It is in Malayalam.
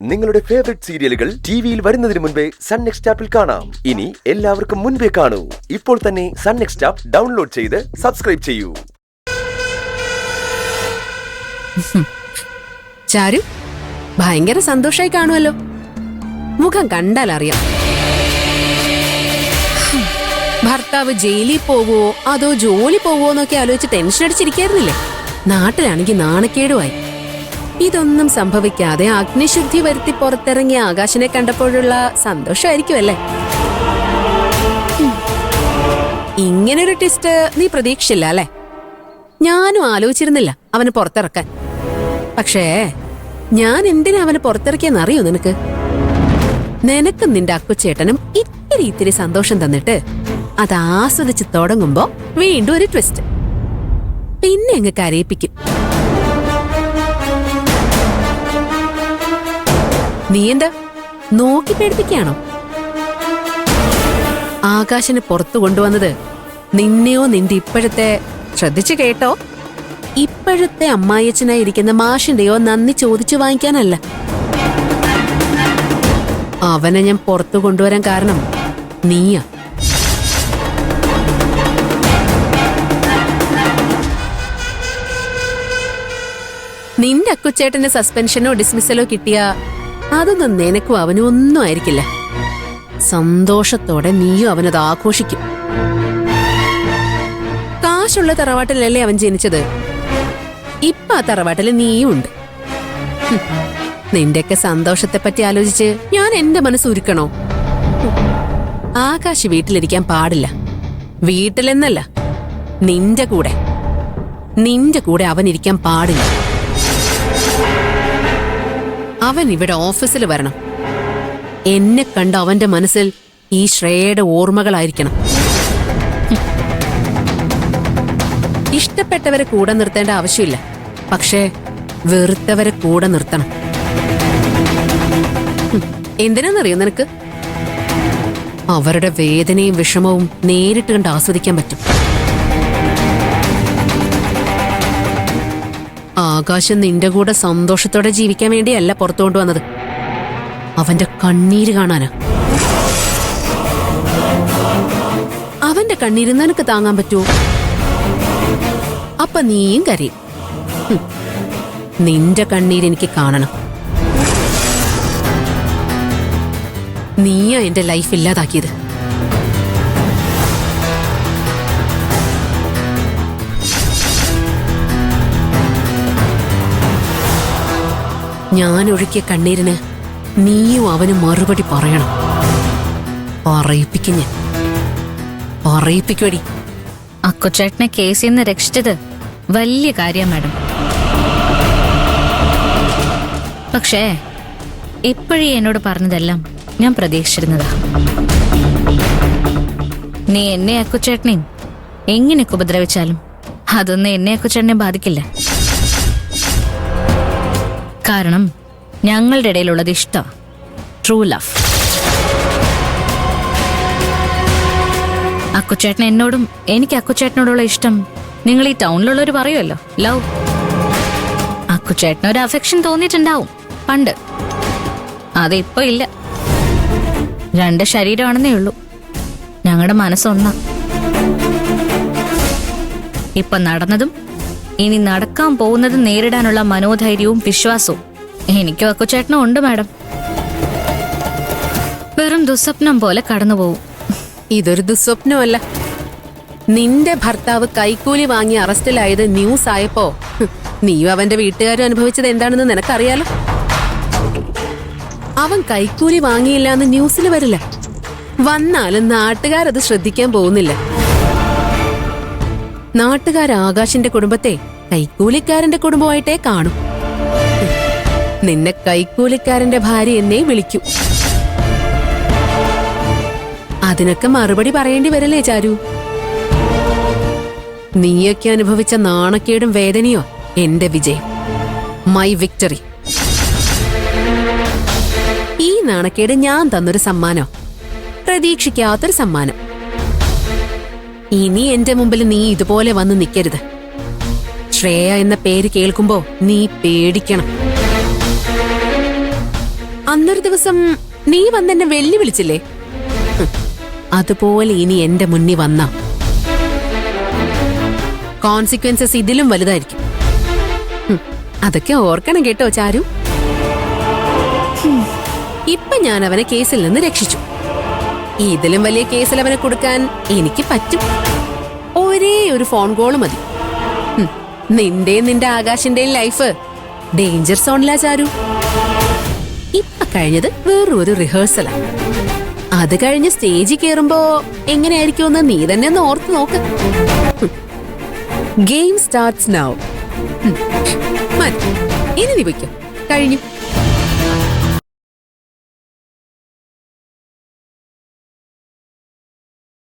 നിങ്ങളുടെ ഫേവറേറ്റ് സീരിയലുകൾ ടിവിയിൽ വരുന്നതിന് മുൻപേ സൺ നെക്സ്റ്റ് ആപ്പിൽ കാണാം. ഇനി എല്ലാവർക്കും മുൻപേ കാണൂ. ഇപ്പോൾ തന്നെ സൺ നെക്സ്റ്റ് ആപ്പ് ഡൗൺലോഡ് ചെയ്ത് സബ്സ്ക്രൈബ് ചെയ്യൂ. ചാരു, ഭയങ്കര സന്തോഷമായി കാണുമല്ലോ. മുഖം കണ്ടാൽ അറിയാം. ഭർത്താവ് ജയിലിൽ പോവോ അതോ ജോലി പോവോ എന്നൊക്കെ ആലോചിച്ച് ടെൻഷൻ അടിച്ചിരിക്കായിരുന്നില്ലേ? നാട്ടിലാണെങ്കിൽ നാണക്കേടുമായി. ഇതൊന്നും സംഭവിക്കാതെ അഗ്നിശുദ്ധി വരുത്തി പുറത്തിറങ്ങിയ ആകാശിനെ കണ്ടപ്പോഴുള്ള സന്തോഷമായിരിക്കുമല്ലേ? ഇങ്ങനൊരു ട്വിസ്റ്റ് നീ പ്രതീക്ഷിച്ചില്ല അല്ലേ? ഞാനും ആലോചിച്ചിരുന്നില്ല അവന് പുറത്തിറക്കാൻ. പക്ഷേ ഞാൻ എന്തിനാ അവന് പുറത്തിറക്കിയെന്നറിയോ നിനക്ക്? നിനക്കും നിന്റെ അക്കുച്ചേട്ടനും ഇത്തിരി സന്തോഷം തന്നിട്ട് അത് ആസ്വദിച്ച് തുടങ്ങുമ്പോ വീണ്ടും ഒരു ട്വിസ്റ്റ്, പിന്നെ അങ്ങ് കരയിപ്പിക്കും. നീ എന്താ നോക്കി പേടിപ്പിക്കാണോ? ആകാശിനെ പുറത്തു കൊണ്ടുവന്നത് നിന്നെയോ നിന്റെ ഇപ്പോഴത്തെ, ശ്രദ്ധിച്ചു കേട്ടോ, ഇപ്പോഴത്തെ അമ്മായിയച്ഛനായിരിക്കുന്ന മാഷിന്റെയോ നന്ദി ചോദിച്ചു വാങ്ങിക്കാനല്ല. അവനെ ഞാൻ പുറത്തു കൊണ്ടുവരാൻ കാരണം നീയാ. നിന്റെ അക്കുച്ചേട്ടന്റെ സസ്പെൻഷനോ ഡിസ്മിസലോ കിട്ടിയ അതൊന്നും നിനക്കും അവനും ഒന്നും ആയിരിക്കില്ല. സന്തോഷത്തോടെ നീയും അവനത് ആഘോഷിക്കും. കാശുള്ള തറവാട്ടിലല്ലേ അവൻ ജനിച്ചത്. ഇപ്പൊ ആ തറവാട്ടിൽ നീയും ഉണ്ട്. നിന്റെയൊക്കെ സന്തോഷത്തെപ്പറ്റി ആലോചിച്ച് ഞാൻ എന്റെ മനസ്സ് ഉരുക്കണോ? ആകാശ് വീട്ടിലിരിക്കാൻ പാടില്ല. വീട്ടിലെന്നല്ല, നിന്റെ കൂടെ അവൻ ഇരിക്കാൻ പാടില്ല. അവൻ ഇവിടെ ഓഫീസിൽ വരണം. എന്നെ കണ്ട അവന്റെ മനസ്സിൽ ഈ ശ്രേയയുടെ ഓർമ്മകളായിരിക്കണം. ഇഷ്ടപ്പെട്ടവരെ കൂടെ നിർത്തേണ്ട ആവശ്യമില്ല, പക്ഷേ വെറുത്തവരെ കൂടെ നിർത്തണം. എന്തിനാന്നറിയോ നിനക്ക്? അവരുടെ വേദനയും വിഷമവും നേരിട്ട് കണ്ട് ആസ്വദിക്കാൻ പറ്റും. ആകാശം നിന്റെ കൂടെ സന്തോഷത്തോടെ ജീവിക്കാൻ വേണ്ടിയല്ല പുറത്തു കൊണ്ടുവന്നത്, അവന്റെ കണ്ണീര് കാണാനാ. അവന്റെ കണ്ണീര് നിനക്ക് താങ്ങാൻ പറ്റുമോ? അപ്പൊ നീയും കരയും. നിന്റെ കണ്ണീര് എനിക്ക് കാണണം. നീയാ എന്റെ ലൈഫ് ഇല്ലാതാക്കിയത്. ഞാൻ ഒഴുക്കിയ കണ്ണീരിന് നീയും അവനും മറുപടി പറയണം. പറയിപ്പിക്കുവടി. അക്കുച്ചേട്ടനെ കേസിൽ നിന്ന് രക്ഷിച്ചത് വലിയ കാര്യം മാഡം. പക്ഷേ ഇപ്പോഴേ എന്നോട് പറഞ്ഞതെല്ലാം ഞാൻ പ്രതീക്ഷിച്ചിരുന്നതാ. നീ എന്നെ അക്കുച്ചേട്ടനെയും എങ്ങനെയൊക്കെ ഉപദ്രവിച്ചാലും അതൊന്നും എന്നെ അക്കുച്ചേട്ടനെ ബാധിക്കില്ല. കാരണം ഞങ്ങളുടെ ഇടയിലുള്ളത് ഇഷ്ടം, ട്രൂ ലവ്. അക്കുച്ചേട്ടൻ എന്നോടും എനിക്ക് അക്കുച്ചേട്ടനോടുള്ള ഇഷ്ടം നിങ്ങൾ ഈ ടൗണിലുള്ളവർ പറയുമല്ലോ, ലവ്. അക്കുച്ചേട്ടനൊരു അഫെക്ഷൻ തോന്നിയിട്ടുണ്ടാവും പണ്ട്, അതിപ്പോ ഇല്ല. രണ്ട് ശരീരമാണെന്നേ ഉള്ളൂ, ഞങ്ങളുടെ മനസ്സൊന്നാ. ഇപ്പൊ നടന്നതും ഇനി നടക്കാൻ പോകുന്നതും നേരിടാനുള്ള മനോധൈര്യവും വിശ്വാസവും എനിക്കും അക്കുച്ചേട്ടനും ഉണ്ട് മാഡം. വെറും ദുസ്വപ്നം പോലെ കടന്നുപോകും. ഇതൊരു ദുസ്വപ്നമല്ല. നിന്റെ ഭർത്താവ് കൈക്കൂലി വാങ്ങി അറസ്റ്റിലായത് ന്യൂസ് ആയപ്പോ നീയും അവന്റെ വീട്ടുകാരും അനുഭവിച്ചത് എന്താണെന്ന് നിനക്കറിയാലോ. അവൻ കൈക്കൂലി വാങ്ങിയില്ല എന്ന് ന്യൂസിൽ വരില്ല. വന്നാലും നാട്ടുകാരത് ശ്രദ്ധിക്കാൻ പോകുന്നില്ല. നാട്ടുകാർ ആകാശിന്റെ കുടുംബത്തെ കൈക്കൂലിക്കാരന്റെ കുടുംബമായിട്ടേ കാണും. നിന്നെ കൈക്കൂലിക്കാരന്റെ ഭാര്യ എന്നേ വിളിക്കൂ. അതിനൊക്കെ മറുപടി പറയേണ്ടി വരില്ലേ ചാരു? നീയൊക്കെ അനുഭവിച്ച നാണക്കേടും വേദനയോ എന്റെ വിജയം, മൈ വിക്ടറി. ഈ നാണക്കേട് ഞാൻ തന്നൊരു സമ്മാനോ, പ്രതീക്ഷിക്കാത്തൊരു സമ്മാനം. ഇനി എന്റെ മുമ്പിൽ നീ ഇതുപോലെ വന്ന് നിൽക്കരുത്. ശ്രേയ എന്ന പേര് കേൾക്കുമ്പോ നീ പേടിക്കണം. അന്നൊരു ദിവസം നീ വന്നെന്നെ വെല്ലുവിളിച്ചില്ലേ? അതുപോലെ ഇനി എന്റെ മുന്നിൽ വന്ന കോൺസിക്വൻസസ് ഇതിലും വലുതായിരിക്കും. അതൊക്കെ ഓർക്കണം കേട്ടോ ചാരു. ഇപ്പൊ ഞാൻ അവനെ കേസിൽ നിന്ന് രക്ഷിച്ചു. ഇതിലും വലിയ കേസിൽ അവനെ കൊടുക്കാൻ എനിക്ക് പറ്റും. ഒരേ ഒരു ഫോൺ കോള് മതി. നിന്റെ ആകാശിന്റെയും ലൈഫ് ഡേഞ്ചർ സോണിലാ ചാരു. ഇപ്പൊ കഴിഞ്ഞത് വേറൊരു റിഹേഴ്സലാ. അത് കഴിഞ്ഞ് സ്റ്റേജിൽ കയറുമ്പോ എങ്ങനെയായിരിക്കുമെന്ന് നീ തന്നെ ഒന്ന് ഓർത്ത് നോക്ക്. Game starts now. ഇനി നീ വയ്ക്കും കഴിഞ്ഞു.